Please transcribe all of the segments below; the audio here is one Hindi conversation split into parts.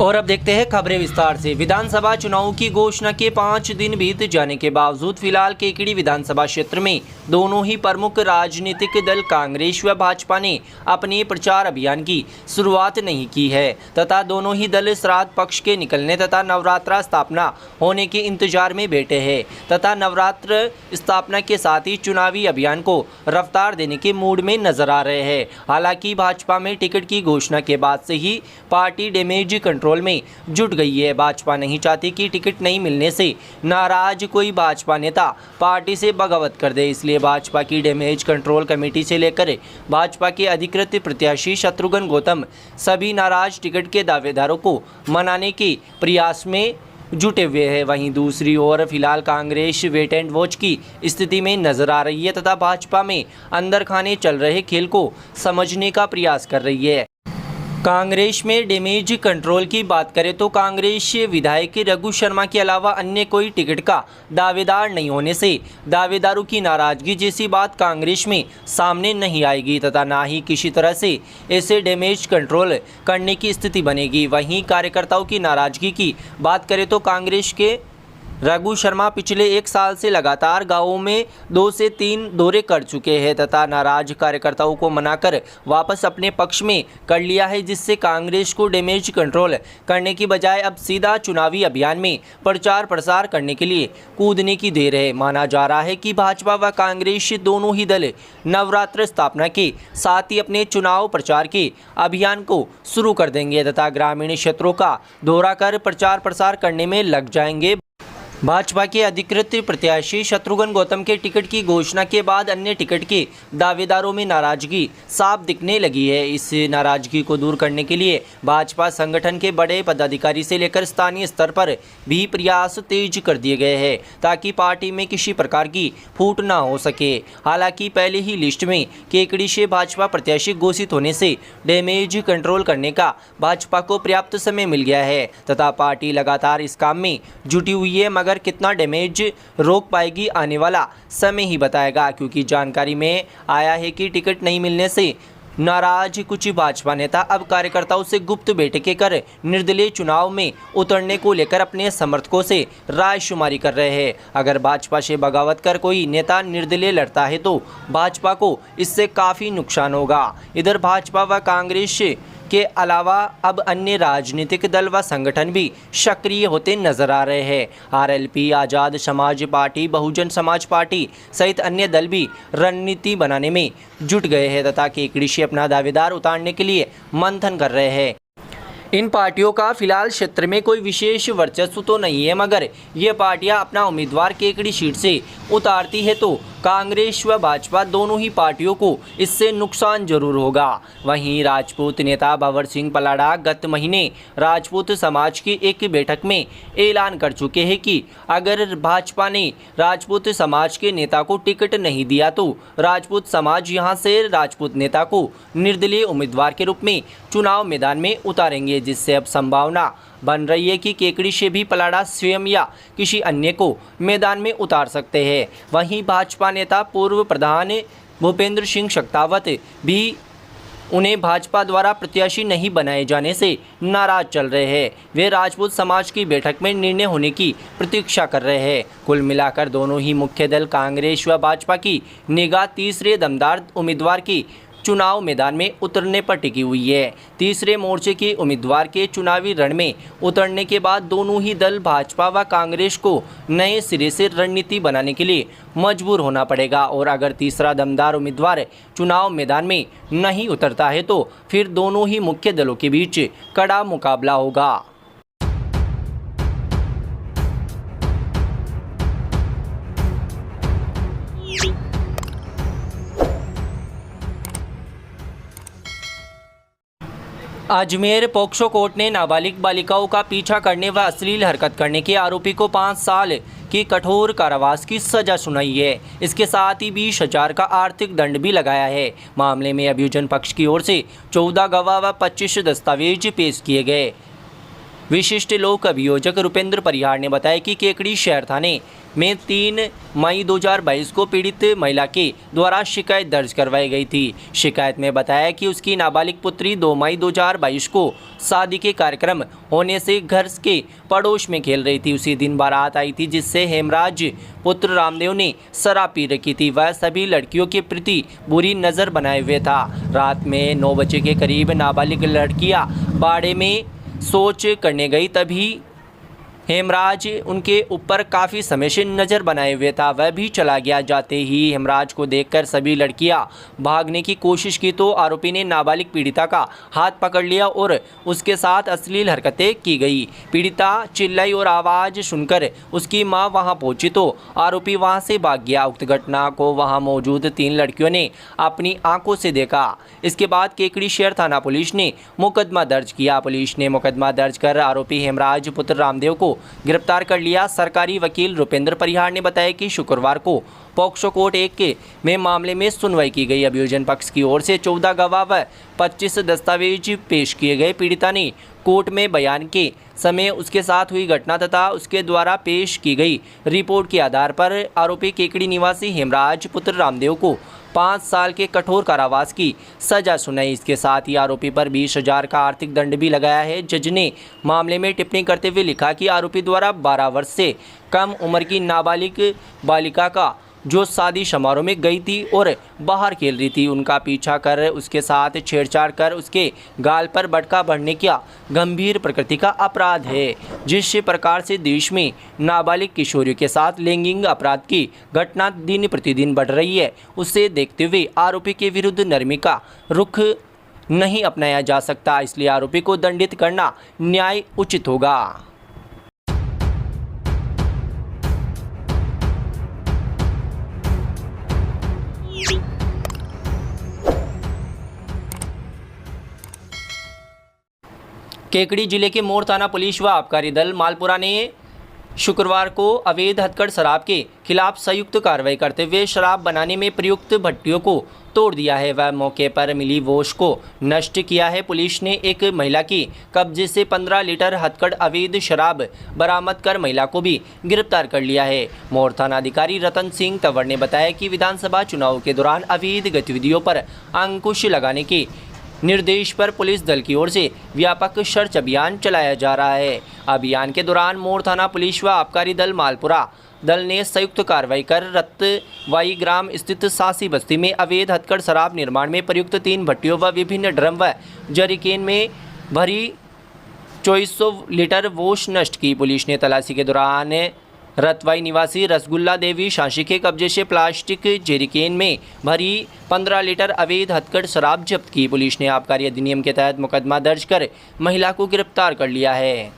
और अब देखते हैं खबरें विस्तार से। विधानसभा चुनाव की घोषणा के 5 दिन बीत जाने के बावजूद फिलहाल केकड़ी विधानसभा क्षेत्र में दोनों ही प्रमुख राजनीतिक दल कांग्रेस व भाजपा ने अपने प्रचार अभियान की शुरुआत नहीं की है तथा दोनों ही दल श्राद्ध पक्ष के निकलने तथा नवरात्र स्थापना होने के इंतजार में बैठे हैं तथा नवरात्र स्थापना के साथ ही चुनावी अभियान को रफ्तार देने के मूड में नजर आ रहे हैं। हालांकि भाजपा में टिकट की घोषणा के बाद से ही पार्टी डैमेज कंट्रोल में जुट गई है। भाजपा नहीं चाहती कि टिकट नहीं मिलने से नाराज कोई भाजपा नेता पार्टी से बगावत कर दे, इसलिए भाजपा की डैमेज कंट्रोल कमेटी से लेकर भाजपा के अधिकृत प्रत्याशी शत्रुघ्न गौतम सभी नाराज टिकट के दावेदारों को मनाने के प्रयास में जुटे हुए हैं। वहीं दूसरी ओर फिलहाल कांग्रेस वेट एंड वॉच की स्थिति में नजर आ रही है तथा भाजपा में अंदर खाने चल रहे खेल को समझने का प्रयास कर रही है। कांग्रेस में डैमेज कंट्रोल की बात करें तो कांग्रेस विधायक रघु शर्मा के अलावा अन्य कोई टिकट का दावेदार नहीं होने से दावेदारों की नाराजगी जैसी बात कांग्रेस में सामने नहीं आएगी तथा ना ही किसी तरह से ऐसे डैमेज कंट्रोल करने की स्थिति बनेगी। वहीं कार्यकर्ताओं की नाराजगी की बात करें तो कांग्रेस के रघु शर्मा पिछले 1 साल से लगातार गांवों में 2 से 3 दौरे कर चुके हैं तथा नाराज कार्यकर्ताओं को मनाकर वापस अपने पक्ष में कर लिया है, जिससे कांग्रेस को डैमेज कंट्रोल करने की बजाय अब सीधा चुनावी अभियान में प्रचार प्रसार करने के लिए कूदने की देर है। माना जा रहा है कि भाजपा व कांग्रेस दोनों ही दल नवरात्र स्थापना के साथ ही अपने चुनाव प्रचार के अभियान को शुरू कर देंगे तथा ग्रामीण क्षेत्रों का दौरा कर प्रचार प्रसार करने में लग जाएंगे। भाजपा के अधिकृत प्रत्याशी शत्रुघ्न गौतम के टिकट की घोषणा के बाद अन्य टिकट के दावेदारों में नाराजगी साफ दिखने लगी है। इस नाराजगी को दूर करने के लिए भाजपा संगठन के बड़े पदाधिकारी से लेकर स्थानीय स्तर पर भी प्रयास तेज कर दिए गए हैं ताकि पार्टी में किसी प्रकार की फूट ना हो सके। हालांकि पहले ही लिस्ट में केकड़ी से भाजपा प्रत्याशी घोषित होने से डैमेज कंट्रोल करने का भाजपा को पर्याप्त समय मिल गया है तथा पार्टी लगातार इस काम में जुटी हुई है, मगर कितना डैमेज रोक पाएगी आने वाला समय ही बताएगा, क्योंकि जानकारी में आया है कि टिकट नहीं मिलने से नाराज कुछ भाजपा नेता अब कार्यकर्ताओं से गुप्त बैठकें कर निर्दलीय चुनाव में उतरने को लेकर अपने समर्थकों से राय शुमारी कर रहे हैं। अगर भाजपा से बगावत कर कोई नेता निर्दलीय लड़ता है तो भाजपा को इससे काफ़ी नुकसान होगा। इधर भाजपा व कांग्रेस के अलावा अब अन्य राजनीतिक दल व संगठन भी सक्रिय होते नजर आ रहे हैं। आरएलपी, आज़ाद समाज पार्टी, बहुजन समाज पार्टी सहित अन्य दल भी रणनीति बनाने में जुट गए हैं तथा केकड़ी से अपना दावेदार उतारने के लिए मंथन कर रहे हैं। इन पार्टियों का फिलहाल क्षेत्र में कोई विशेष वर्चस्व तो नहीं है, मगर ये पार्टियां अपना उम्मीदवार केकड़ी सीट से उतारती है तो कांग्रेस व भाजपा दोनों ही पार्टियों को इससे नुकसान जरूर होगा। वहीं राजपूत नेता भंवर सिंह पलाड़ा गत महीने राजपूत समाज की एक बैठक में ऐलान कर चुके हैं कि अगर भाजपा ने राजपूत समाज के नेता को टिकट नहीं दिया तो राजपूत समाज यहां से राजपूत नेता को निर्दलीय उम्मीदवार के रूप में चुनाव मैदान में उतारेंगे, जिससे अब संभावना बन रही है कि केकड़ी से भी पलाड़ा स्वयं या किसी अन्य को मैदान में उतार सकते हैं। वहीं भाजपा नेता पूर्व प्रधान भूपेंद्र सिंह शेखावत भी उन्हें भाजपा द्वारा प्रत्याशी नहीं बनाए जाने से नाराज चल रहे हैं। वे राजपूत समाज की बैठक में निर्णय होने की प्रतीक्षा कर रहे हैं। कुल मिलाकर दोनों ही मुख्य दल कांग्रेस व भाजपा की निगाह तीसरे दमदार उम्मीदवार की चुनाव मैदान में उतरने पर टिकी हुई है। तीसरे मोर्चे के उम्मीदवार के चुनावी रण में उतरने के बाद दोनों ही दल भाजपा व कांग्रेस को नए सिरे से रणनीति बनाने के लिए मजबूर होना पड़ेगा और अगर तीसरा दमदार उम्मीदवार चुनाव मैदान में नहीं उतरता है तो फिर दोनों ही मुख्य दलों के बीच कड़ा मुकाबला होगा। अजमेर पोक्सो कोर्ट ने नाबालिग बालिकाओं का पीछा करने व अश्लील हरकत करने के आरोपी को 5 साल की कठोर कारावास की सजा सुनाई है। इसके साथ ही 20,000 का आर्थिक दंड भी लगाया है। मामले में अभियोजन पक्ष की ओर से 14 गवाह व 25 दस्तावेज पेश किए गए। विशिष्ट लोक अभियोजक रुपेंद्र परिहार ने बताया कि केकड़ी शहर थाने में 3 मई 2022 को पीड़ित महिला के द्वारा शिकायत दर्ज करवाई गई थी। शिकायत में बताया कि उसकी नाबालिग पुत्री 2 मई 2022 को शादी के कार्यक्रम होने से घर के पड़ोस में खेल रही थी। उसी दिन बारात आई थी जिससे हेमराज पुत्र रामदेव ने शराब पी रखी थी। वह सभी लड़कियों के प्रति बुरी नज़र बनाए हुए था। रात में 9 बजे के करीब नाबालिग लड़कियां बाड़े में सोच करने गई, तभी हेमराज उनके ऊपर काफ़ी समय से नज़र बनाए हुए था। वह भी चला गया। जाते ही हेमराज को देखकर सभी लड़कियां भागने की कोशिश की तो आरोपी ने नाबालिग पीड़िता का हाथ पकड़ लिया और उसके साथ अश्लील हरकतें की गई। पीड़िता चिल्लाई और आवाज़ सुनकर उसकी मां वहां पहुंची तो आरोपी वहां से भाग गया। उक्त घटना को वहां मौजूद 3 लड़कियों ने अपनी आंखों से देखा। इसके बाद केकड़ी शहर थाना पुलिस ने मुकदमा दर्ज किया। पुलिस ने मुकदमा दर्ज कर आरोपी हेमराज पुत्र रामदेव को गिरफ्तार कर लिया। सरकारी वकील रुपेंद्र परिहार ने बताया कि शुक्रवार को पॉक्सो कोर्ट 1 में मामले में सुनवाई की गई। अभियोजन पक्ष की ओर से 14 गवाह व 25 दस्तावेज पेश किए गए। पीड़िता ने कोर्ट में बयान के समय उसके साथ हुई घटना तथा उसके द्वारा पेश की गई रिपोर्ट के आधार पर आरोपी केकड़ी निवासी हेमराज पुत्र रामदेव को 5 साल के कठोर कारावास की सजा सुनाई। इसके साथ ही आरोपी पर 20,000 का आर्थिक दंड भी लगाया है। जज ने मामले में टिप्पणी करते हुए लिखा कि आरोपी द्वारा 12 वर्ष से कम उम्र की नाबालिग बालिका का जो शादी समारोह में गई थी और बाहर खेल रही थी, उनका पीछा कर उसके साथ छेड़छाड़ कर उसके गाल पर बटका भरने का गंभीर प्रकृति का अपराध है। जिस प्रकार से देश में नाबालिग किशोरियों के साथ लैंगिक अपराध की घटना दिन प्रतिदिन बढ़ रही है, उसे देखते हुए आरोपी के विरुद्ध नरमी का रुख नहीं अपनाया जा सकता। इसलिए आरोपी को दंडित करना न्याय उचित होगा। केकड़ी जिले के मोर थाना पुलिस व आबकारी दल मालपुरा ने शुक्रवार को अवैध हथकढ़ शराब के खिलाफ संयुक्त कार्रवाई करते हुए शराब बनाने में प्रयुक्त भट्टियों को तोड़ दिया है व मौके पर मिली वोश को नष्ट किया है। पुलिस ने एक महिला की कब्जे से 15 लीटर हथकढ़ अवैध शराब बरामद कर महिला को भी गिरफ्तार कर लिया है। मोर थाना अधिकारी रतन सिंह तंवर ने बताया कि विधानसभा चुनाव के दौरान अवैध गतिविधियों पर अंकुश लगाने के निर्देश पर पुलिस दल की ओर से व्यापक सर्च अभियान चलाया जा रहा है। अभियान के दौरान मोर थाना पुलिस व आबकारी दल मालपुरा दल ने संयुक्त कार्रवाई कर रत्तवाई ग्राम स्थित सासी बस्ती में अवैध हथकढ़ शराब निर्माण में प्रयुक्त 3 भट्टियों व विभिन्न ड्रम व जरिकेन में भरी 2400 लीटर वोश नष्ट की। पुलिस ने तलाशी के दौरान रतवाई निवासी रसगुल्ला देवी शाशी के कब्जे से प्लास्टिक जेरिकेन में भरी 15 लीटर अवैध हथकढ़ शराब जब्त की। पुलिस ने आबकारी अधिनियम के तहत मुकदमा दर्ज कर महिला को गिरफ्तार कर लिया है।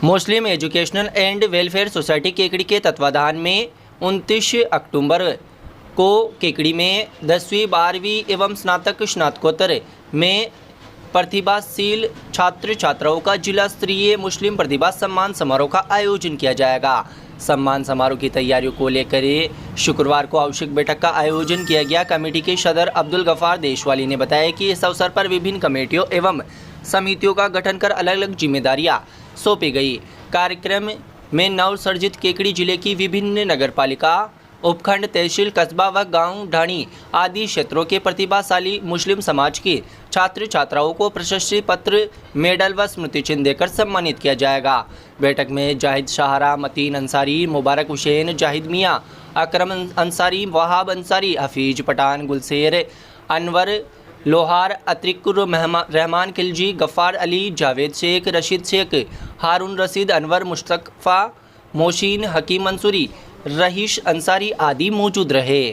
Muslim educational and welfare society Kekri के तत्वाधान में 29 अक्टूबर को केकड़ी में 10वीं 12वीं एवं स्नातकोत्तर में प्रतिभाशील छात्र छात्राओं का जिला स्तरीय मुस्लिम प्रतिभा सम्मान समारोह का आयोजन किया जाएगा। सम्मान समारोह की तैयारियों को लेकर शुक्रवार को आवश्यक बैठक का आयोजन किया गया। कमेटी के सदर अब्दुल गफार देशवाली ने बताया कि इस अवसर पर विभिन्न कमेटियों एवं समितियों का गठन कर अलग अलग जिम्मेदारियां सौंपी गई। कार्यक्रम में नवसर्जित केकड़ी जिले की विभिन्न नगरपालिका, उपखंड, तहसील, कस्बा व गांव ढाणी आदि क्षेत्रों के प्रतिभाशाली मुस्लिम समाज के छात्र छात्राओं को प्रशस्ति पत्र, मेडल व स्मृति चिन्ह देकर सम्मानित किया जाएगा। बैठक में जाहिद शाहरा, मतीन अंसारी, मुबारक हुसैन, जाहिद मियाँ, अकरम अंसारी, वहाब अंसारी, हफीज पठान, गुलशेर अनवर लोहार, अतिकुर रहमान खिलजी, गफ़ार अली, जावेद शेख, रशीद शेख, हारून रशीद, अनवर मुस्तफ़ा, मोशीन, हकीम मंसूरी, रहीश अंसारी आदि मौजूद रहे।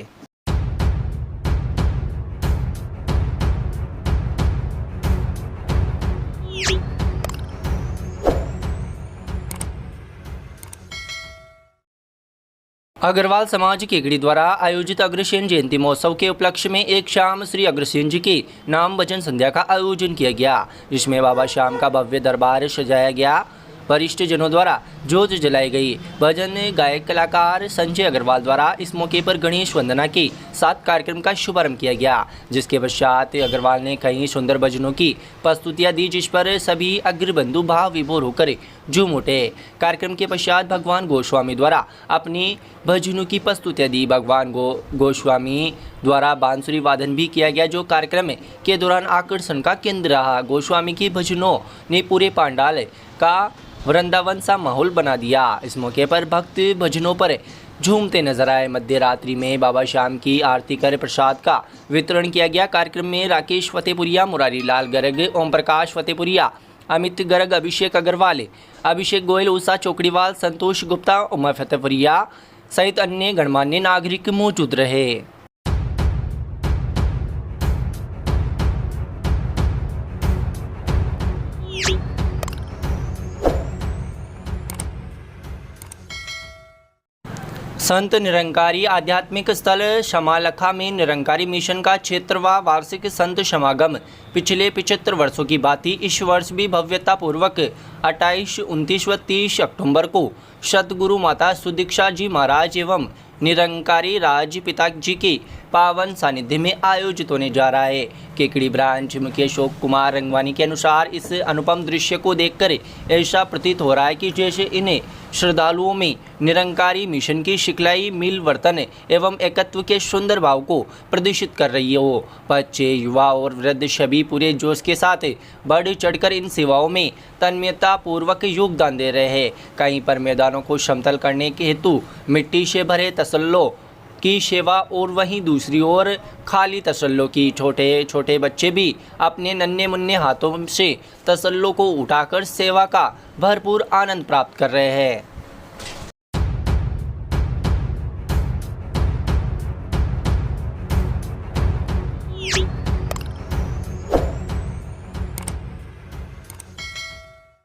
अग्रवाल समाज केकड़ी द्वारा आयोजित अग्रसेन जयंती महोत्सव के उपलक्ष्य में एक शाम श्री अग्रसेन जी की नाम भजन संध्या का आयोजन किया गया, जिसमें बाबा श्याम का भव्य दरबार सजाया गया। वरिष्ठ जनों द्वारा जोत जलाई गई। भजन गायक कलाकार संजय अग्रवाल द्वारा इस मौके पर गणेश वंदना के साथ कार्यक्रम का शुभारंभ किया गया, जिसके पश्चात अग्रवाल ने कई सुंदर भजनों की प्रस्तुतियां दी, जिस पर सभी अग्रबंधु भाव विभोर होकर झूम उठे। कार्यक्रम के पश्चात भगवान गोस्वामी द्वारा अपनी भजनों की प्रस्तुतियां दी। भगवान गोस्वामी द्वारा बांसुरी वादन भी किया गया, जो कार्यक्रम के दौरान आकर्षण का केंद्र रहा। गोस्वामी की भजनों ने पूरे पंडाल का वृंदावन सा माहौल बना दिया। इस मौके पर भक्त भजनों पर झूमते नजर आए। मध्य रात्रि में बाबा श्याम की आरती कर प्रसाद का वितरण किया गया। कार्यक्रम में राकेश फतेहपुरिया, मुरारी लाल गर्ग, ओम प्रकाश फतेहपुरिया, अमित गर्ग, अभिषेक अग्रवाल, अभिषेक गोयल, उषा चौकड़ीवाल, संतोष गुप्ता, उमा फतेहपुरिया सहित अन्य गणमान्य नागरिक मौजूद रहे। संत निरंकारी आध्यात्मिक स्थल शमालखा में निरंकारी मिशन का 76वां वार्षिक संत समागम पिछले 75 वर्षों की भांति इस वर्ष भी भव्यतापूर्वक 28, 29 व 30 अक्टूबर को सतगुरु माता सुदीक्षा जी महाराज एवं निरंकारी राज पिता जी के पावन सानिध्य में आयोजित होने जा रहा है। केकड़ी ब्रांच मुखिया अशोक कुमार रंगवानी के अनुसार इस अनुपम दृश्य को देखकर ऐसा प्रतीत हो रहा है कि जैसे इन्हें श्रद्धालुओं में निरंकारी मिशन की शिखलाई मिलवर्तन एवं एकत्व के सुंदर भाव को प्रदर्शित कर रही हो। बच्चे, युवा और वृद्ध सभी पूरे जोश के साथ बढ़ चढ़कर इन सेवाओं में तन्मयता पूर्वक योगदान दे रहे हैं। कहीं पर मैदानों को समतल करने के हेतु मिट्टी से भरे तसल्लों की सेवा और वहीं दूसरी ओर खाली तसल्लों की छोटे छोटे बच्चे भी अपने नन्हे मुन्ने हाथों से तसल्लों को उठाकर सेवा का भरपूर आनंद प्राप्त कर रहे हैं।